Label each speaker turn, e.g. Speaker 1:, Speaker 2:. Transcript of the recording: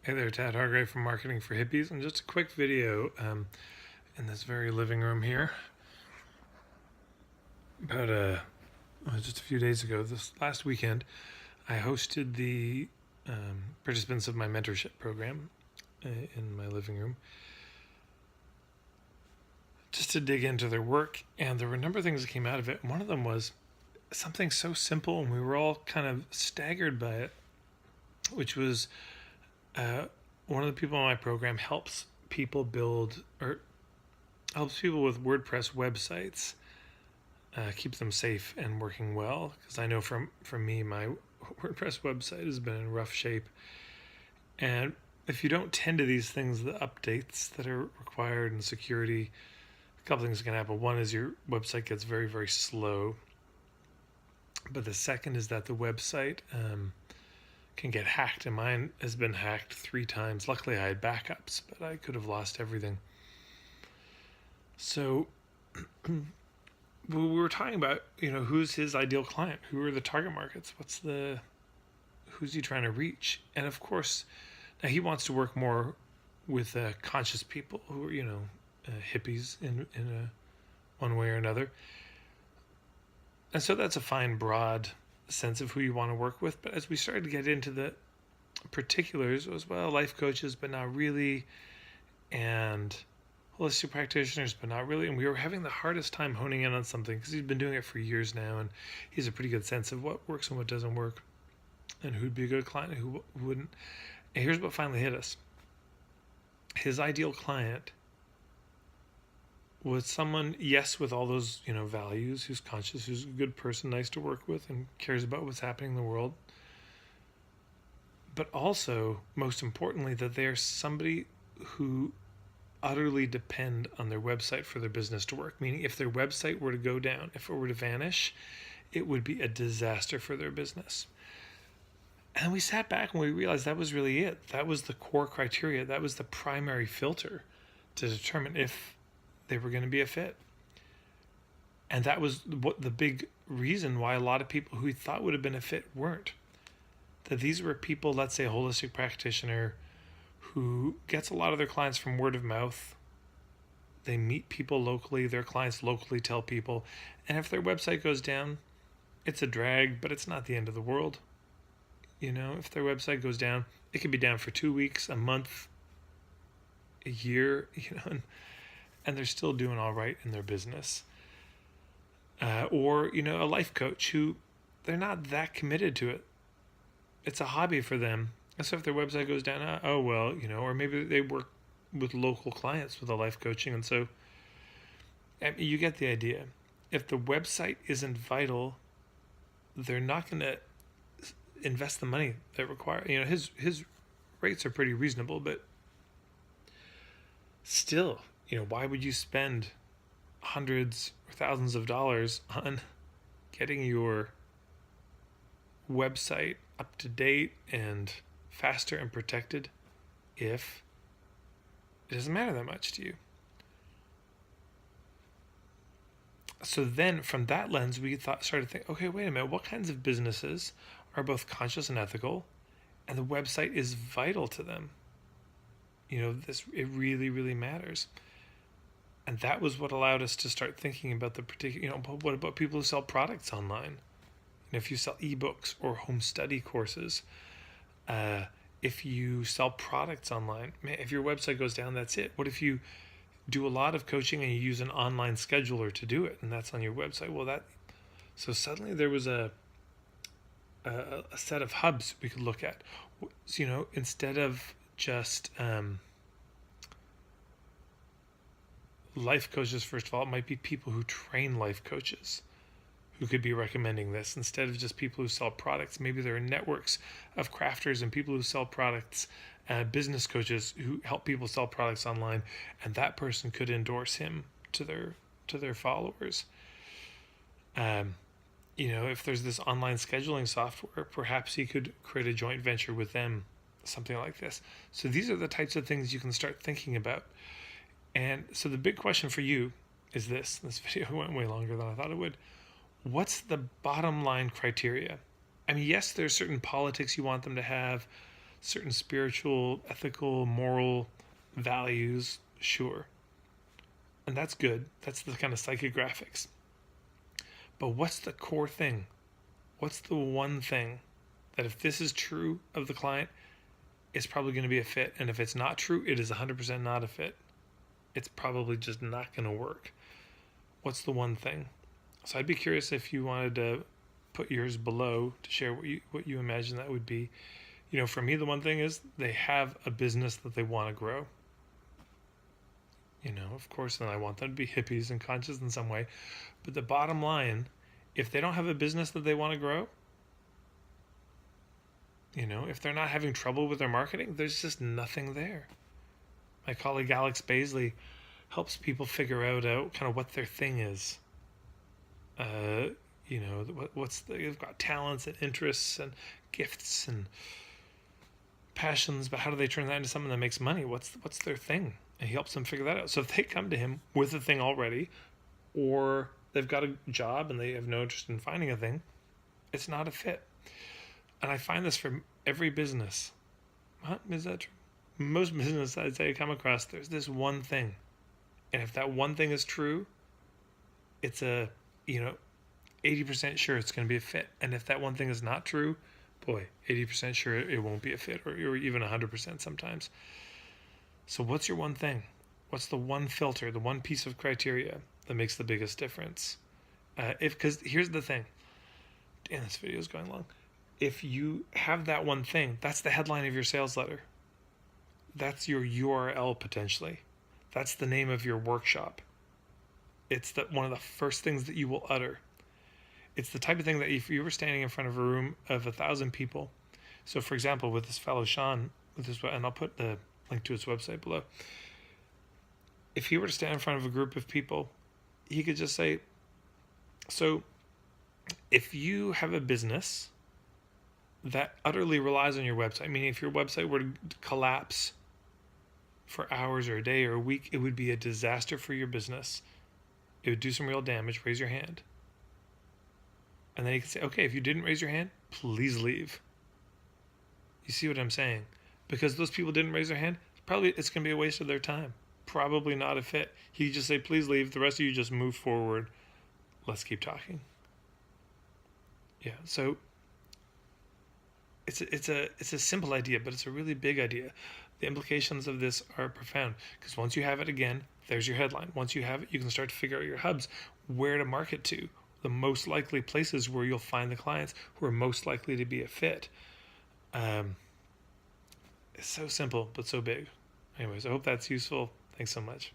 Speaker 1: Hey there, Tad Hargrave from Marketing for Hippies, and just a quick video in this very living room here. About just a few days ago, this last weekend, I hosted the participants of my mentorship program in my living room just to dig into their work, and there were a number of things that came out of it. One of them was something so simple, and we were all kind of staggered by it, which was one of the people in my program helps people with WordPress websites keep them safe and working well. Because I know from me, my WordPress website has been in rough shape. And if you don't tend to these things, the updates that are required and security, a couple things can happen. One is your website gets very, very slow. But the second is that the website can get hacked, and mine has been hacked 3 times. Luckily, I had backups, but I could have lost everything. So we were talking about, who's his ideal client? Who are the target markets? Who's he trying to reach? And of course, now he wants to work more with conscious people who are, hippies in one way or another. And so that's a fine, broad sense of who you want to work with. But as we started to get into the particulars, it was, well, life coaches, but not really, and holistic practitioners, but not really. And we were having the hardest time honing in on something because he's been doing it for years now, and he has a pretty good sense of what works and what doesn't work, and who'd be a good client and who wouldn't. And here's what finally hit us. His ideal client was someone, yes, with all those, values, who's conscious, who's a good person, nice to work with, and cares about what's happening in the world. But also, most importantly, that they're somebody who utterly depend on their website for their business to work. Meaning, if their website were to go down, if it were to vanish, it would be a disaster for their business. And we sat back and we realized that was really it. That was the core criteria. That was the primary filter to determine if they were going to be a fit. And that was what the big reason why a lot of people who we thought would have been a fit weren't. That these were people, let's say a holistic practitioner, who gets a lot of their clients from word of mouth. They meet people locally, their clients locally tell people. And if their website goes down, it's a drag, but it's not the end of the world. If their website goes down, it could be down for 2 weeks, a month, a year, and they're still doing all right in their business. Or a life coach who they're not that committed to it. It's a hobby for them. And so if their website goes down, or maybe they work with local clients with a life coaching. And so you get the idea. If the website isn't vital, they're not going to invest the money that require. His rates are pretty reasonable, but still, why would you spend hundreds or thousands of dollars on getting your website up to date and faster and protected if it doesn't matter that much to you? So then from that lens, we started to think, okay, wait a minute, what kinds of businesses are both conscious and ethical, and the website is vital to them? It really, really matters. And that was what allowed us to start thinking about the particular, what about people who sell products online? And if you sell ebooks or home study courses, if you sell products online, if your website goes down, that's it. What if you do a lot of coaching and you use an online scheduler to do it, and that's on your website? So suddenly there was a set of hubs we could look at. Instead of just life coaches, first of all, it might be people who train life coaches who could be recommending this. Instead of just people who sell products, maybe there are networks of crafters and people who sell products, business coaches who help people sell products online, and that person could endorse him to their followers. If there's this online scheduling software, perhaps he could create a joint venture with them, something like this. So these are the types of things you can start thinking about. And so the big question for you is this. This video went way longer than I thought it would. What's the bottom line criteria? I mean, yes, there's certain politics you want them to have, certain spiritual, ethical, moral values, sure. And that's good. That's the kind of psychographics. But what's the core thing? What's the one thing that if this is true of the client, it's probably going to be a fit. And if it's not true, it is 100% not a fit. It's probably just not going to work. What's the one thing? So I'd be curious if you wanted to put yours below to share what you imagine that would be. You know, for me, the one thing is they have a business that they want to grow. You know, of course, and I want them to be hippies and conscious in some way. But the bottom line, if they don't have a business that they want to grow, you know, if they're not having trouble with their marketing, there's just nothing there. My colleague Alex Baisley helps people figure out kind of what their thing is. You know, they've got talents and interests and gifts and passions, but how do they turn that into something that makes money? What's their thing? And he helps them figure that out. So if they come to him with a thing already, or they've got a job and they have no interest in finding a thing, it's not a fit. And I find this for every business. Is that true? Most business I'd say I come across, there's this one thing. And if that one thing is true, it's 80% sure it's going to be a fit. And if that one thing is not true, boy, 80% sure it won't be a fit, or even 100% sometimes. So what's your one thing? What's the one filter, the one piece of criteria that makes the biggest difference? Because here's the thing. Damn, this video is going long. If you have that one thing, that's the headline of your sales letter. That's your URL potentially. That's the name of your workshop. It's one of the first things that you will utter. It's the type of thing that if you were standing in front of a room of 1,000 people, so for example, with this fellow Sean, and I'll put the link to his website below. If he were to stand in front of a group of people, he could just say, so if you have a business that utterly relies on your website, meaning if your website were to collapse for hours or a day or a week, it would be a disaster for your business. It would do some real damage. Raise your hand. And then you can say, okay, if you didn't raise your hand, please leave. You see what I'm saying? Because those people didn't raise their hand, probably it's going to be a waste of their time. Probably not a fit. He just say, please leave. The rest of you just move forward. Let's keep talking. Yeah, so it's a simple idea, but it's a really big idea. The implications of this are profound, because once you have it, again, there's your headline. Once you have it, you can start to figure out your hubs, where to market to, the most likely places where you'll find the clients who are most likely to be a fit. It's so simple, but so big. Anyways, I hope that's useful. Thanks so much.